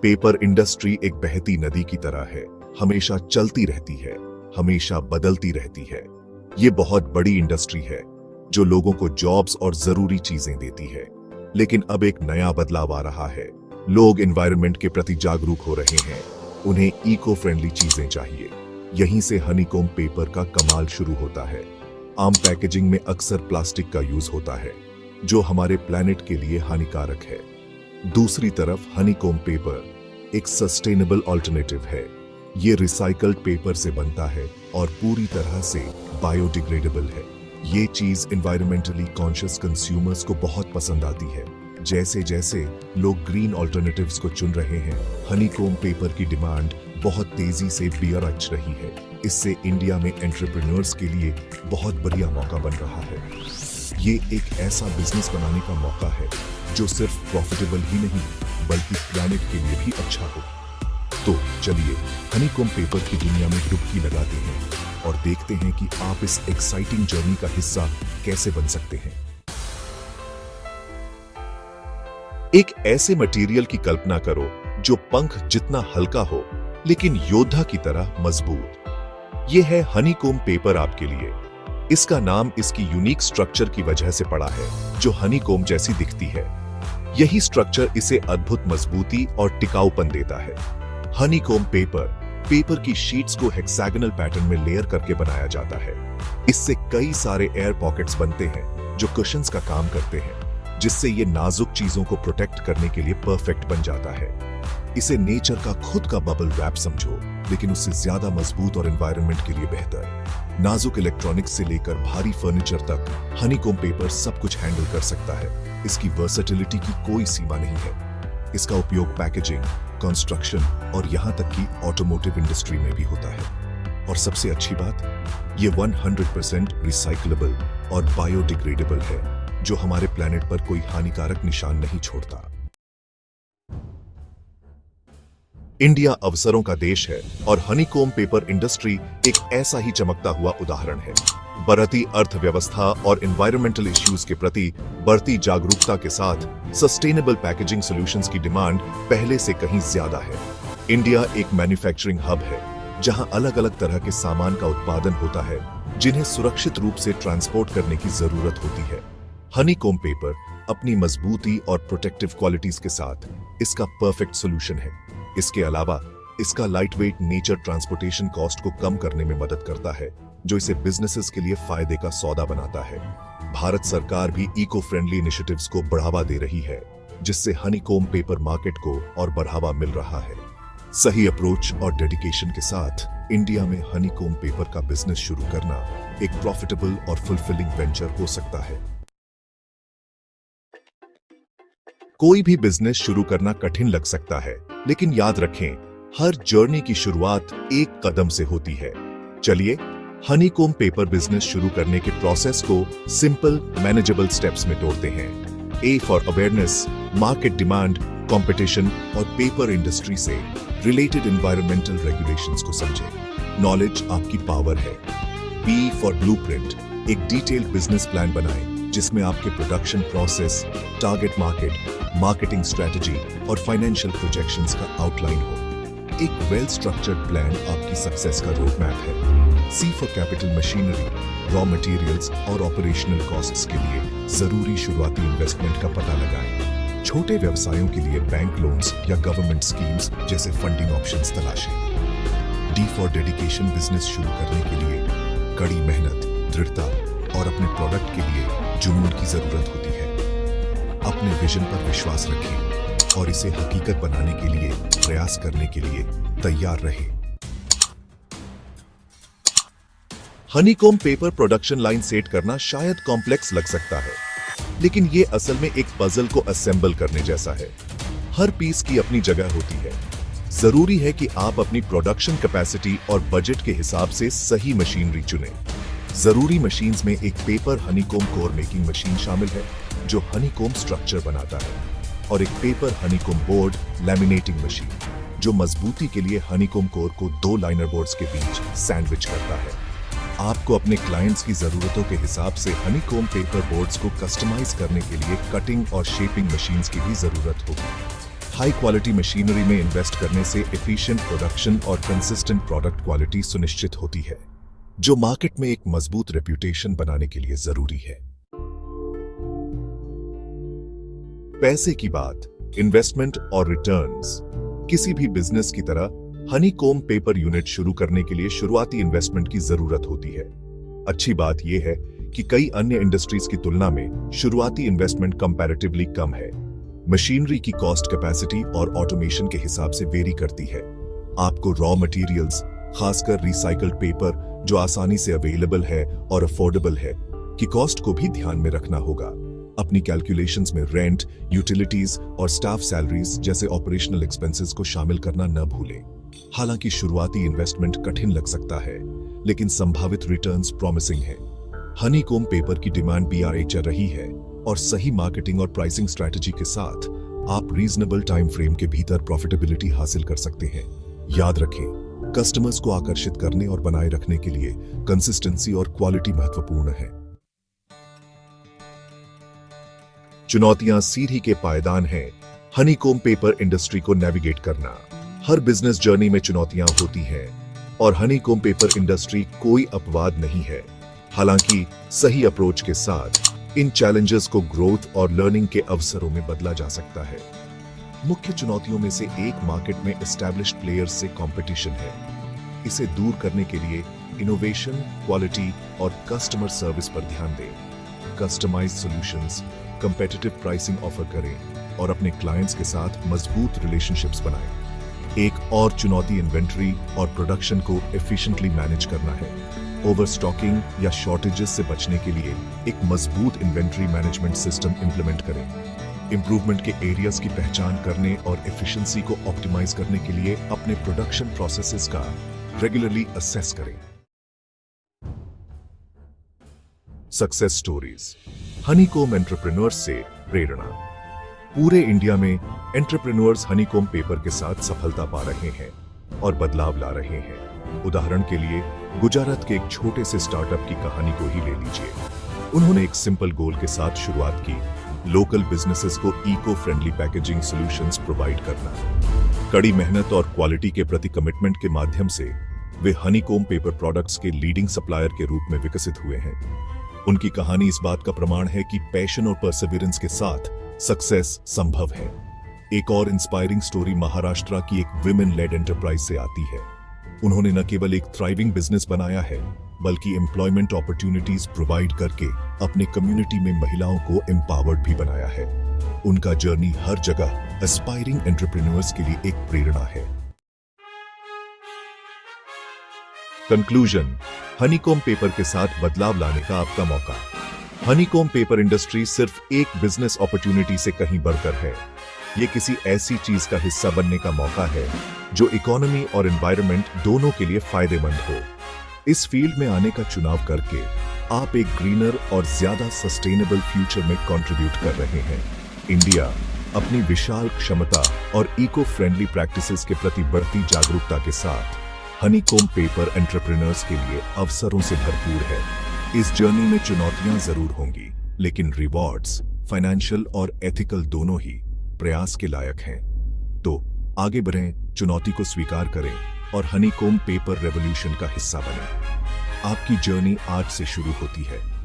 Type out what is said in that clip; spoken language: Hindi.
पेपर इंडस्ट्री एक बहती नदी की तरह है, हमेशा चलती रहती है, हमेशा बदलती रहती है। ये बहुत बड़ी इंडस्ट्री है जो लोगों को जॉब्स और जरूरी चीजें देती है। लेकिन अब एक नया बदलाव आ रहा है। लोग एनवायरनमेंट के प्रति जागरूक हो रहे हैं, उन्हें इको फ्रेंडली चीजें चाहिए। यहीं से हनीकॉम्ब पेपर का कमाल शुरू होता है। आम पैकेजिंग में अक्सर प्लास्टिक का यूज होता है जो हमारे प्लैनेट के लिए हानिकारक है। दूसरी तरफ हनीकॉम्ब पेपर एक सस्टेनेबल ऑल्टरनेटिव है। ये रिसाइकल्ड पेपर से बनता है और पूरी तरह से बायोडिग्रेडेबल है। ये चीज एनवायरमेंटली कॉन्शियस कंज्यूमर्स को बहुत पसंद आती है। जैसे जैसे लोग ग्रीन ऑल्टरनेटिव्स को चुन रहे हैं, हनीकॉम्ब पेपर की डिमांड बहुत तेजी से बढ़ रही है। इससे इंडिया में एंटरप्रेन्योर्स के लिए बहुत बढ़िया मौका बन रहा है। ये एक ऐसा बिजनेस बनाने का मौका है जो सिर्फ प्रॉफिटेबल ही नहीं बल्कि प्लैनेट के लिए भी अच्छा हो। तो चलिए हनीकॉम्ब पेपर की दुनिया में डुबकी लगाते हैं और देखते हैं कि आप इस एक्साइटिंग जर्नी का हिस्सा कैसे बन सकते हैं। एक ऐसे मटेरियल की कल्पना करो जो पंख जितना हल्का हो लेकिन योद्धा की तरह मजबूत। यह है हनीकॉम्ब पेपर आपके लिए। इसका नाम इसकी यूनिक स्ट्रक्चर की वजह से पड़ा है जो हनीकॉम्ब जैसी दिखती है। यही स्ट्रक्चर इसे अद्भुत मजबूती और टिकाऊपन देता है। हनीकॉम्ब पेपर की शीट्स को हेक्सागोनल पैटर्न में लेयर करके बनाया जाता है। इससे कई सारे एयर पॉकेट्स बनते हैं जो कुशन्स का काम करते हैं, जिससे ये नाजुक चीजों को प्रोटेक्ट करने के लिए परफेक्ट बन जाता है। इसे नेचर का खुद का बबल रैप समझो, लेकिन उससे ज्यादा मजबूत और एनवायरनमेंट के लिए बेहतर। नाजुक इलेक्ट्रॉनिक्स से लेकर भारी फर्नीचर तक हनीकॉम्ब पेपर सब कुछ हैंडल कर सकता है। इसकी वर्सेटिलिटी की कोई सीमा नहीं है। इसका उपयोग पैकेजिंग, कंस्ट्रक्शन और यहां तक कि ऑटोमोटिव इंडस्ट्री में भी होता है। और सबसे अच्छी बात, ये 100% रिसाइक्लेबल और बायोडिग्रेडेबल है, जो हमारे प्लैनेट पर कोई हानिकारक निशान नहीं छोड़ता। इंडिया अवसरों का देश है और हनीकॉम्ब पेपर इंडस्ट्री एक ऐसा ही चमकता हुआ उदाहरण है। बढ़ती अर्थव्यवस्था और एनवायरमेंटल इश्यूज के प्रति बढ़ती जागरूकता के साथ सस्टेनेबल पैकेजिंग सॉल्यूशंस की डिमांड पहले से कहीं ज्यादा है। इंडिया एक मैन्युफैक्चरिंग हब है जहां अलग अलग तरह के सामान का उत्पादन होता है जिन्हें सुरक्षित रूप से ट्रांसपोर्ट करने की जरूरत होती है। हनीकॉम्ब पेपर अपनी मजबूती और प्रोटेक्टिव क्वालिटीज के साथ इसका परफेक्ट सॉल्यूशन है। इसके अलावा इसका लाइटवेट नेचर ट्रांसपोर्टेशन कॉस्ट को कम करने में मदद करता है, जो इसे बिजनेसेस के लिए फायदे का सौदा बनाता है। भारत सरकार भी इको फ्रेंडली इनिशिएटिव्स को बढ़ावा दे रही है, जिससे हनीकॉम्ब पेपर मार्केट को और बढ़ावा मिल रहा है। सही अप्रोच और डेडिकेशन के साथ इंडिया में हनीकॉम्ब पेपर का बिजनेस शुरू करना एक प्रॉफिटेबल और फुलफिलिंग वेंचर हो सकता है। कोई भी बिजनेस शुरू करना कठिन लग सकता है, लेकिन याद रखें, हर जर्नी की शुरुआत एक कदम से होती है। चलिए हनीकॉम्ब पेपर बिजनेस शुरू करने के प्रोसेस को सिंपल मैनेजेबल स्टेप्स में तोड़ते हैं। A for awareness, market demand, competition और पेपर इंडस्ट्री से रिलेटेड एनवायरमेंटल रेगुलेशंस को समझें। नॉलेज आपकी पावर है। बी फॉर ब्लूप्रिंट, एक डिटेल्ड बिजनेस प्लान बनाएं जिसमें आपके production process, target market, marketing strategy और फाइनेंशियल प्रोजेक्शंस का आउटलाइन हो। एक वेल स्ट्रक्चर्ड प्लान आपकी सक्सेस का रोड मैप है। C for capital machinery, raw materials और ऑपरेशनल कॉस्ट्स के लिए जरूरी शुरुआती इन्वेस्टमेंट का पता लगाएं। छोटे व्यवसायों के लिए बैंक लोन्स या गवर्नमेंट स्कीम्स जैसे फंडिंग ऑप्शंस तलाशें। डी फॉर डेडिकेशन, बिजनेस शुरू करने के लिए कड़ी मेहनत, दृढ़ता और अपने प्रोडक्ट के लिए जुनून की जरूरत होती है। अपने विजन पर विश्वास रखें और इसे हकीकत बनाने के लिए प्रयास करने के लिए तैयार रहें। Honeycomb paper production line set करना शायद कॉम्प्लेक्स लग सकता है, लेकिन ये असल में एक पजल को असेंबल करने जैसा है। हर पीस की अपनी जगह होती है। जरूरी है कि आप अपनी प्रोडक्शन कैपेसिटी और बजट के हिसाब से सही मशीनरी चुनें। जरूरी मशीन्स में एक paper honeycomb core making machine शामिल है जो हनीकॉम्ब स्ट्रक्चर बनाता है, और एक paper honeycomb board laminating machine जो मजबूती के लिए हनीकॉम्ब कोर को दो लाइनर बोर्ड्स के बीच सैंडविच करता है। आपको अपने क्लाइंट्स की जरूरतों के हिसाब से हनीकॉम्ब पेपर बोर्ड्स को कस्टमाइज करने के लिए कटिंग और शेपिंग मशीन्स की भी जरूरत होगी। हाई क्वालिटी मशीनरी में इन्वेस्ट करने से एफिशिएंट प्रोडक्शन और कंसिस्टेंट प्रोडक्ट क्वालिटी सुनिश्चित होती है, जो मार्केट में एक मजबूत रेप्यूटेशन बनाने के लिए जरूरी है। पैसे की बात, इन्वेस्टमेंट और रिटर्न्स। किसी भी बिजनेस की तरह हनीकॉम्ब पेपर यूनिट शुरू करने के लिए शुरुआती इन्वेस्टमेंट की जरूरत होती है। अच्छी बात यह है कि कई अन्य इंडस्ट्रीज की तुलना में शुरुआती इन्वेस्टमेंट कंपैरेटिवली कम है। मशीनरी की कॉस्ट कैपेसिटी और ऑटोमेशन के हिसाब से वेरी करती है। आपको रॉ मटेरियल्स, खासकर रिसाइकल्ड पेपर जो आसानी से अवेलेबल है और अफोर्डेबल है, की कॉस्ट को भी ध्यान में रखना होगा। अपनी कैलकुलेशंस में रेंट, यूटिलिटीज और स्टाफ सैलरीज जैसे ऑपरेशनल एक्सपेंसेस को शामिल करना न भूलें। हालांकि शुरुआती इन्वेस्टमेंट कठिन लग सकता है, लेकिन संभावित रिटर्न्स प्रॉमिसिंग है। हनीकॉम्ब पेपर की डिमांड BRA चल रही है और सही मार्केटिंग और प्राइसिंग स्ट्रैटेजी के साथ आप रीजनेबल टाइम फ्रेम के भीतर प्रॉफिटेबिलिटी हासिल कर सकते हैं। याद रखें, कस्टमर्स को आकर्षित करने और बनाए रखने के लिए कंसिस्टेंसी और क्वालिटी महत्वपूर्ण है। चुनौतियां सीढ़ी के पायदान हैं। हनीकॉम्ब पेपर इंडस्ट्री को नेविगेट करना। हर बिजनेस जर्नी में चुनौतियां होती हैं और हनीकॉम्ब पेपर इंडस्ट्री कोई अपवाद नहीं है। हालांकि सही अप्रोच के साथ इन चैलेंजेस को ग्रोथ और लर्निंग के अवसरों में बदला जा सकता है। मुख्य चुनौतियों में से एक मार्केट में एस्टैब्लिश्ड प्लेयर्स से कंपटीशन है। इसे दूर करने के लिए इनोवेशन, क्वालिटी और कस्टमर सर्विस पर ध्यान दें। Customized solutions, competitive pricing offer करें और अपने क्लाइंट्स के साथ मजबूत रिलेशनशिप्स बनाएं। एक और चुनौती इन्वेंट्री और प्रोडक्शन को एफिशिएंटली मैनेज करना है। ओवरस्टॉकिंग या शॉर्टेजेस से बचने के लिए एक मजबूत इन्वेंट्री मैनेजमेंट सिस्टम इंप्लीमेंट करें। इंप्रूवमेंट के एरियाज की पहचान करने और एफिशिएंसी को ऑप्टिमाइज करने के लिए अपने प्रोडक्शन प्रोसेसेस का रेगुलरली असेस करें। Success stories. हनीकॉम्ब एंटरप्रेन्योर्स से प्रेरणा। पूरे इंडिया में एंटरप्रेन्योर्स हनीकॉम्ब पेपर के साथ सफलता पा रहे हैं और बदलाव ला रहे हैं। उदाहरण के लिए गुजरात के एक छोटे से स्टार्टअप की कहानी को ही ले लीजिए। उन्होंने एक सिंपल गोल के साथ शुरुआत की, लोकल बिजनेसेस को eco friendly packaging solutions provide करना। कड़ी मेहनत और क्वालिटी के प्रति कमिटमेंट के माध्यम से वे हनीकॉम्ब पेपर प्रोडक्ट्स के लीडिंग सप्लायर के रूप में विकसित हुए हैं। उनकी कहानी इस बात का प्रमाण है कि पैशन और परसेवरेंस के साथ सक्सेस संभव है। एक और इंस्पायरिंग स्टोरी महाराष्ट्र की एक विमेन लेड एंटरप्राइज से आती है। उन्होंने न केवल एक थ्राइविंग बिजनेस बनाया है, बल्कि एम्प्लॉयमेंट अपॉर्चुनिटीज प्रोवाइड करके अपने कम्युनिटी में महिलाओं को एम्पावर्ड भी बनाया है। उनका जर्नी हर जगह एस्पायरिंग एंटरप्रेन्योर्स के लिए एक प्रेरणा है। कंक्लूजन, हनीकॉम्ब पेपर के साथ बदलाव लाने का आपका मौका। हनीकॉम्ब पेपर इंडस्ट्री सिर्फ एक बिजनेस अपॉर्चुनिटी से कहीं बढ़कर है। ये किसी ऐसी चीज का हिस्सा बनने का मौका है जो इकोनॉमी और एनवायरनमेंट दोनों के लिए फायदेमंद हो। इस फील्ड में आने का चुनाव करके आप एक ग्रीनर और ज्यादा सस्टेनेबल फ्यूचर में कंट्रीब्यूट कर रहे हैं। इंडिया अपनी विशाल क्षमता और इको फ्रेंडली प्रैक्टिसेस के प्रति बढ़ती जागरूकता के साथ हनीकॉम्ब पेपर एंटरप्रेन्योर्स के लिए अवसरों से भरपूर है। इस जर्नी में चुनौतियां जरूर होंगी, लेकिन रिवॉर्ड्स फाइनेंशियल और एथिकल दोनों ही प्रयास के लायक हैं। तो आगे बढ़ें, चुनौती को स्वीकार करें और हनीकॉम्ब पेपर रेवोल्यूशन का हिस्सा बनें। आपकी जर्नी आज से शुरू होती है।